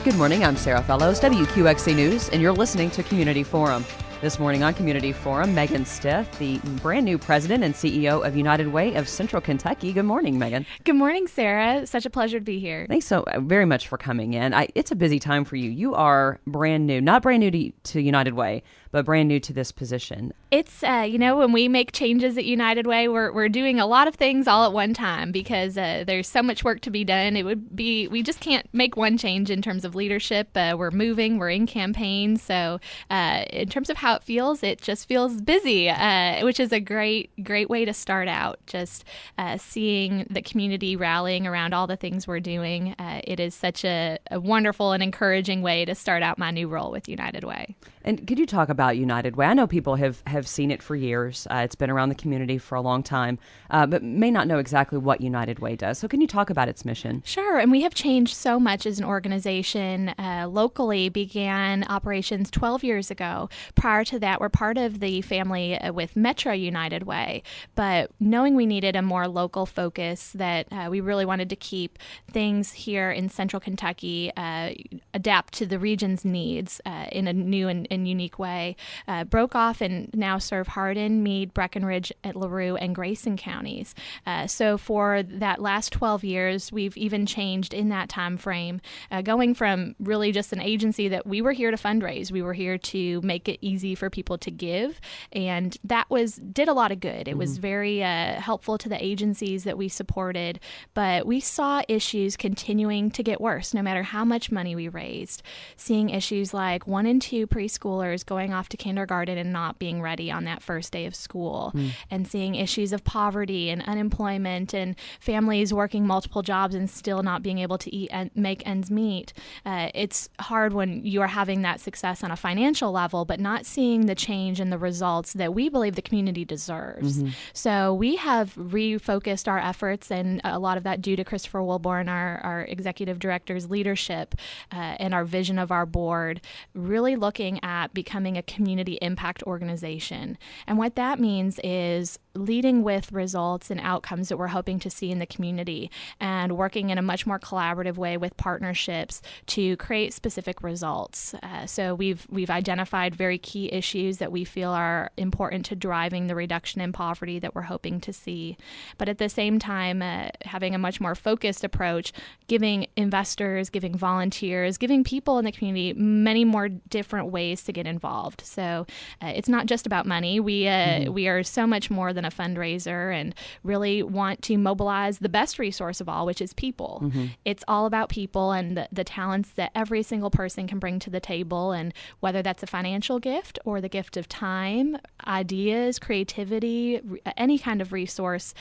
Good morning, I'm Sarah Fellows, WQXE News, and you're listening to Community Forum. This morning on Community Forum, Megan Stith, the brand new president and CEO of United Way of Central Kentucky. Good morning, Megan. Good morning, Sarah. Such a pleasure to be here. Thanks so very much for coming in. It's a busy time for you. You are brand new, not brand new to United Way, but brand new to this position. It's, when we make changes at United Way, we're doing a lot of things all at one time because there's so much work to be done. We just can't make one change in terms of leadership. We're moving, we're in campaign. So in terms of how it just feels busy, which is a great way to start out. Just seeing the community rallying around all the things we're doing. It is such a wonderful and encouraging way to start out my new role with United Way. And could you talk about United Way? I know people have seen it for years. It's been around the community for a long time, but may not know exactly what United Way does. So can you talk about its mission? Sure. And we have changed so much as an organization. Locally began operations 12 years ago. Prior to that, we're part of the family with Metro United Way. But knowing we needed a more local focus, that we really wanted to keep things here in Central Kentucky, adapt to the region's needs in a new and unique way, broke off and now serve Hardin, Meade, Breckenridge, LaRue, and Grayson counties. So for that last 12 years, we've even changed in that time frame, going from really just an agency that we were here to fundraise. We were here to make it easy for people to give, and that did a lot of good. It was very helpful to the agencies that we supported, but we saw issues continuing to get worse no matter how much money we raised. Seeing issues like 1 and 2 preschoolers going off to kindergarten and not being ready on that first day of school, and seeing issues of poverty and unemployment and families working multiple jobs and still not being able to eat and make ends meet. It's hard when you are having that success on a financial level, but not seeing the change and the results that we believe the community deserves. So we have refocused our efforts, and a lot of that due to Christopher Wilborn, our executive director's leadership, and our vision of our board, really looking at becoming a community impact organization. And what that means is leading with results and outcomes that we're hoping to see in the community, and working in a much more collaborative way with partnerships to create specific results. So we've identified very key issues that we feel are important to driving the reduction in poverty that we're hoping to see. But at the same time, having a much more focused approach, giving investors, giving volunteers, giving people in the community many more different ways to get involved. So it's not just about money. We are so much more than a fundraiser, and really want to mobilize the best resource of all, which is people. It's all about people and the talents that every single person can bring to the table, and whether that's a financial gift or the gift of time, ideas, creativity, any kind of resource,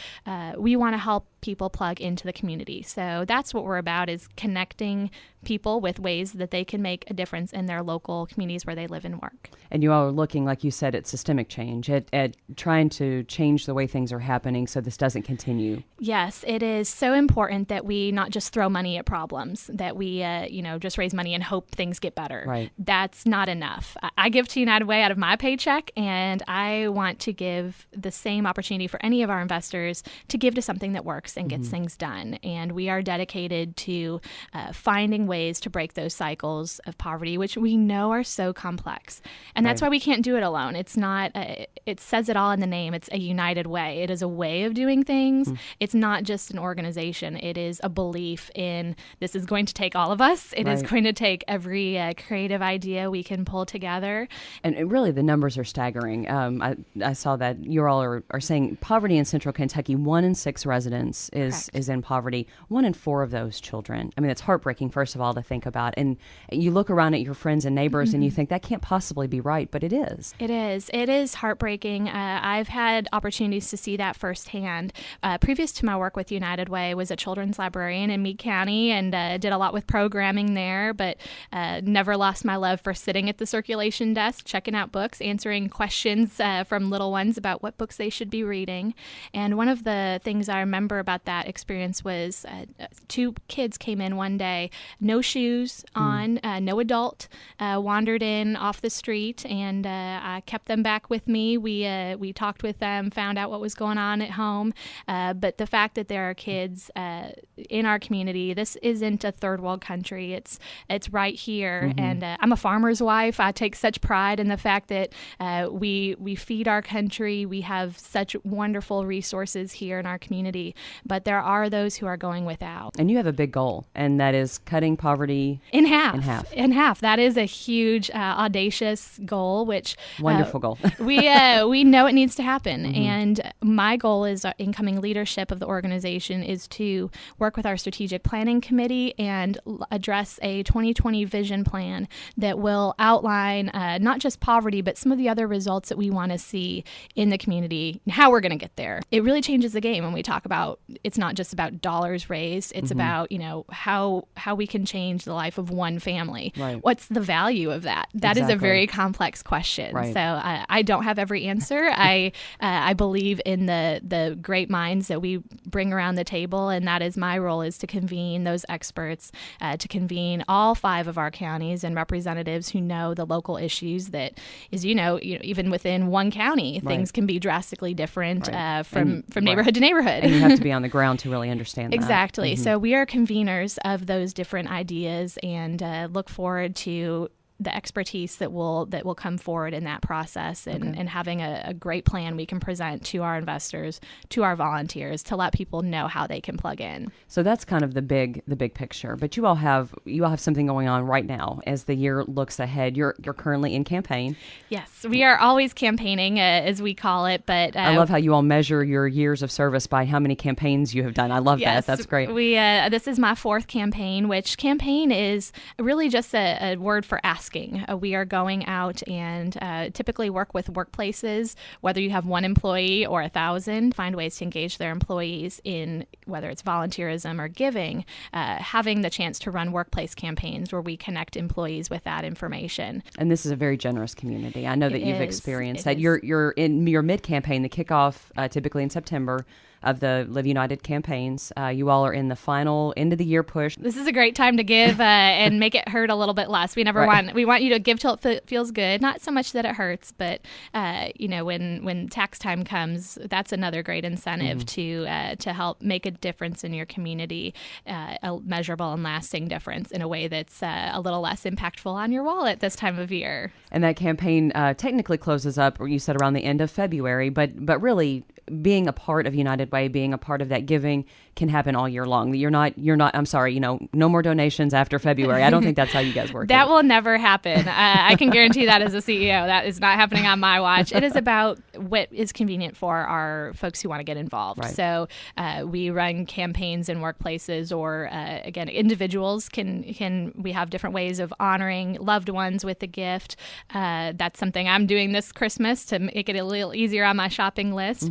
we want to help people plug into the community. So that's what we're about, is connecting people with ways that they can make a difference in their local communities where they live and work. And you all are looking, like you said, at systemic change, at trying to change the way things are happening so this doesn't continue. Yes, it is so important that we not just throw money at problems, that we just raise money and hope things get better. Right. That's not enough. I give to United Way out of my paycheck, and I want to give the same opportunity for any of our investors to give to something that works and gets things done. And we are dedicated to finding ways to break those cycles of poverty, which we know are so complex. And that's why we can't do it alone. It's not, it says it all in the name. It's a United Way. It is a way of doing things. It's not just an organization. It is a belief in this is going to take all of us. It is going to take every creative idea we can pull together. And really, the numbers are staggering. I saw that you all are saying poverty in Central Kentucky, 1 in 6 residents is in poverty. 1 in 4 of those children. I mean, it's heartbreaking, first of all, to think about. And you look around at your friends and neighbors and you think that can't possibly be right, but it is. It is. It is heartbreaking. I've had opportunities to see that firsthand. Previous to my work with United Way, was a children's librarian in Meade County, and did a lot with programming there, but never lost my love for sitting at the circulation desk, checking out books, answering questions from little ones about what books they should be reading. And one of the things I remember about about that experience was two kids came in one day, no shoes on, no adult, wandered in off the street, and I kept them back with me. We talked with them, found out what was going on at home. But the fact that there are kids in our community, this isn't a third world country. It's right here. And I'm a farmer's wife. I take such pride in the fact that we feed our country. We have such wonderful resources here in our community, but there are those who are going without. And you have a big goal, and that is cutting poverty in half. In half. That is a huge, audacious goal, which wonderful goal. we know it needs to happen. And my goal as incoming leadership of the organization is to work with our strategic planning committee and address a 2020 vision plan that will outline not just poverty, but some of the other results that we want to see in the community and how we're going to get there. It really changes the game when we talk about it's not just about dollars raised. It's about, how we can change the life of one family. Right. What's the value of that? That is a very complex question. Right. So I don't have every answer. I believe in the great minds that we bring around the table, and that is my role, is to convene those experts, to convene all 5 of our counties and representatives who know the local issues that is, even within one county, things can be drastically different from neighborhood to neighborhood. And you have to be on the ground to really understand that. Exactly. So we are conveners of those different ideas, and look forward to the expertise that will come forward in that process, and having a great plan we can present to our investors, to our volunteers, to let people know how they can plug in. So that's kind of the big picture. But you all have something going on right now as the year looks ahead. You're currently in campaign. Yes, we are always campaigning, as we call it. But I love how you all measure your years of service by how many campaigns you have done. I love that. That's great. This is my 4th campaign, which campaign is really just a word for asking. We are going out and typically work with workplaces, whether you have 1 employee or 1,000, find ways to engage their employees in whether it's volunteerism or giving, having the chance to run workplace campaigns where we connect employees with that information. And this is a very generous community. I know that you've experienced that. You're in your mid-campaign, the kickoff typically in September of the Live United campaigns. You all are in the final end of the year push. This is a great time to give and make it hurt a little bit less. We want you to give till it feels good, not so much that it hurts, but when tax time comes, that's another great incentive to help make a difference in your community, a measurable and lasting difference in a way that's a little less impactful on your wallet this time of year. And that campaign technically closes up, or you said around the end of February, but really being a part of United Way, being a part of that giving can happen all year long. You're not, I'm sorry, no more donations after February. I don't think that's how you guys work. That will never happen. I can guarantee that as a CEO. That is not happening on my watch. It is about what is convenient for our folks who want to get involved. Right. So we run campaigns in workplaces, or again, individuals we have different ways of honoring loved ones with a gift. That's something I'm doing this Christmas to make it a little easier on my shopping list.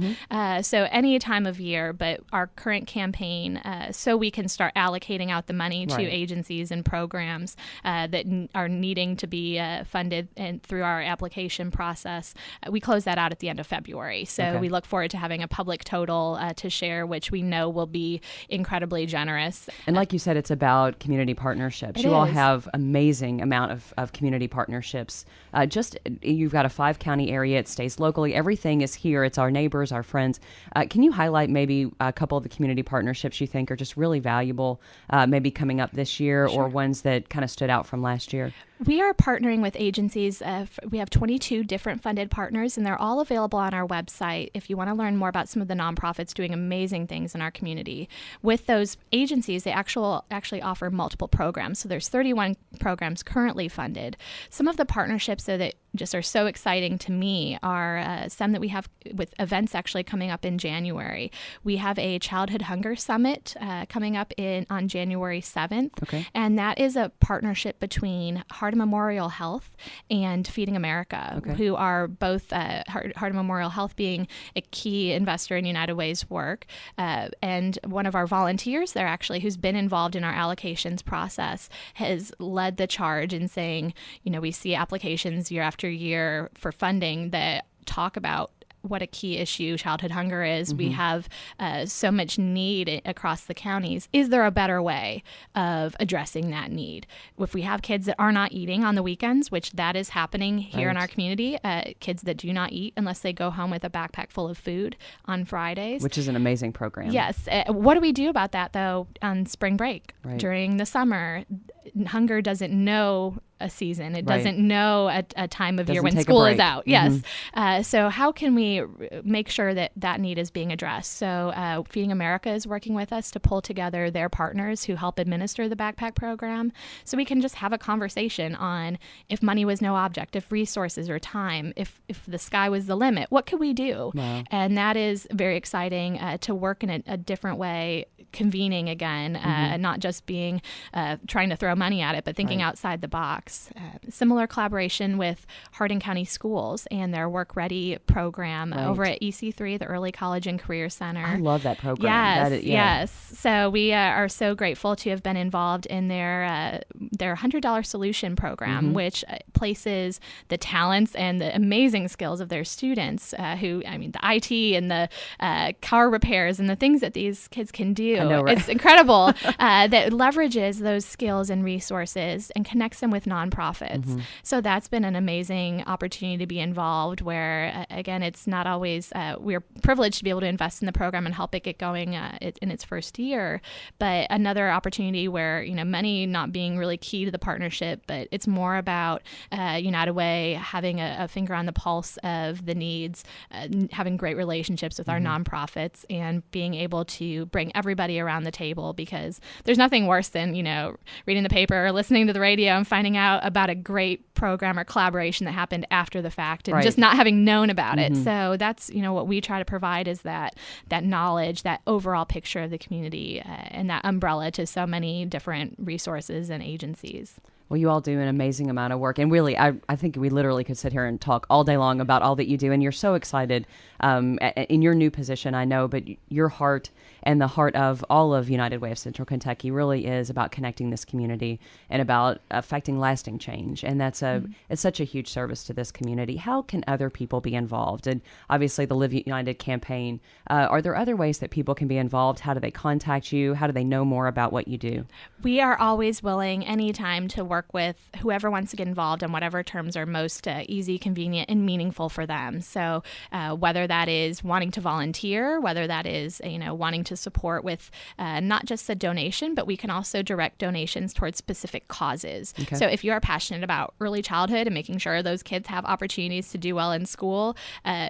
So any time of year, but our current campaign, so we can start allocating out the money to agencies and programs that are needing to be funded and through our application process. We close that out at the end of February. So we look forward to having a public total to share, which we know will be incredibly generous. And like you said, it's about community partnerships. You all have amazing amount of community partnerships. You've got a 5-county area. It stays locally. Everything is here. It's our neighbors, our friends. Can you highlight maybe a couple of the community partnerships you think are just really valuable, maybe coming up this year, or ones that kind of stood out from last year? We are partnering with agencies. We have 22 different funded partners, and they're all available on our website if you want to learn more about some of the nonprofits doing amazing things in our community. With those agencies, they actually offer multiple programs. So there's 31 programs currently funded. Some of the partnerships that just are so exciting to me are some that we have with events actually coming up in January. We have a Childhood Hunger Summit coming up on January 7th, and that is a partnership between Heart Memorial Health and Feeding America, who are both Heart Memorial Health being a key investor in United Way's work, and one of our volunteers there actually, who's been involved in our allocations process, has led the charge in saying, we see applications year after year for funding that talk about what a key issue childhood hunger is. We have so much need across the counties. Is there a better way of addressing that need? If we have kids that are not eating on the weekends, which that is happening here in our community, kids that do not eat unless they go home with a backpack full of food on Fridays. Which is an amazing program. Yes. What do we do about that, though, on spring break? Right. During the summer, hunger doesn't know a season. It doesn't know a time of year when school is out. Yes. So how can we make sure that that need is being addressed? So Feeding America is working with us to pull together their partners who help administer the backpack program, so we can just have a conversation on, if money was no object, if resources or time, if the sky was the limit, what could we do? Wow. And that is very exciting to work in a different way, convening again, not just being trying to throw money at it, but thinking outside the box. Similar collaboration with Hardin County Schools and their Work Ready program over at EC3, the Early College and Career Center. I love that program. Yes. So we are so grateful to have been involved in their $100 solution program, which places the talents and the amazing skills of their students the IT and the car repairs and the things that these kids can do. I know, right? It's incredible that leverages those skills and resources and connects them with nonprofits. So that's been an amazing opportunity to be involved, where, again, it's not always, we're privileged to be able to invest in the program and help it get going in its first year. But another opportunity where, money not being really key to the partnership, but it's more about United Way having a finger on the pulse of the needs, having great relationships with our nonprofits, and being able to bring everybody around the table, because there's nothing worse than, reading the paper or listening to the radio and finding out about a great program or collaboration that happened after the fact and just not having known about it. So that's, what we try to provide is that knowledge, that overall picture of the community, and that umbrella to so many different resources and agencies. Well, you all do an amazing amount of work. And really, I think we literally could sit here and talk all day long about all that you do. And you're so excited in your new position, I know, but your heart and the heart of all of United Way of Central Kentucky really is about connecting this community and about affecting lasting change. And that's it's such a huge service to this community. How can other people be involved? And obviously the Live United campaign, are there other ways that people can be involved? How do they contact you? How do they know more about what you do? We are always willing anytime to work with whoever wants to get involved on whatever terms are most easy, convenient, and meaningful for them. So whether that is wanting to volunteer, whether that is wanting to support with not just a donation, but we can also direct donations towards specific causes. Okay. So if you are passionate about early childhood and making sure those kids have opportunities to do well in school,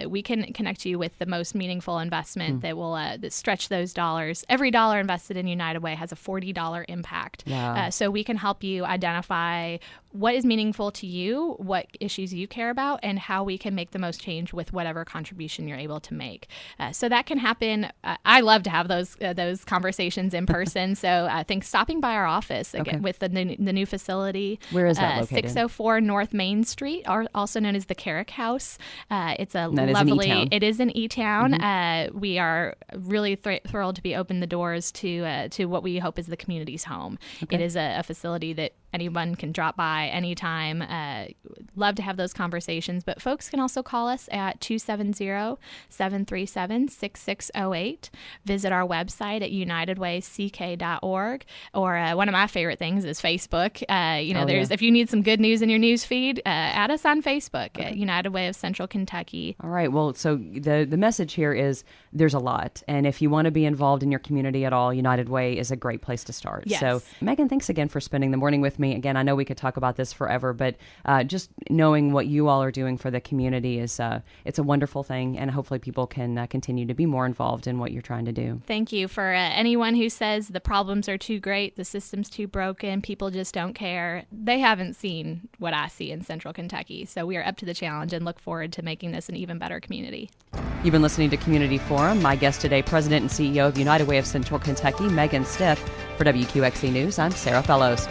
we can connect you with the most meaningful investment that will that stretch those dollars. Every dollar invested in United Way has a $40 impact. Wow. So we can help you identify what is meaningful to you, what issues you care about, and how we can make the most change with whatever contribution you're able to make. So that can happen. I love to have those conversations in person. So I think stopping by our office again with the new facility. Where is that located? 604 North Main Street, also known as the Carrick House. It's a that lovely. It is in E-Town. We are really thrilled to be opening the doors to what we hope is the community's home. Okay. It is a facility that anyone can drop by anytime. Love to have those conversations, but folks can also call us at 270-737-6608. Visit our website at unitedwayck.org, or one of my favorite things is Facebook. If you need some good news in your news feed, add us on Facebook at United Way of Central Kentucky. All right. Well, so the message here is there's a lot, and if you want to be involved in your community at all, United Way is a great place to start. Yes. So Megan, thanks again for spending the morning with me. Again, I know we could talk about this forever, but just knowing what you all are doing for the community is it's a wonderful thing, and hopefully people can continue to be more involved in what you're trying to do. Thank you. For anyone who says the problems are too great, the system's too broken, people just don't care, they haven't seen what I see in Central Kentucky. So we are up to the challenge and look forward to making this an even better community. You've been listening to Community Forum. My guest today, President and CEO of United Way of Central Kentucky, Megan Stiff. For WQXE News, I'm Sarah Fellows.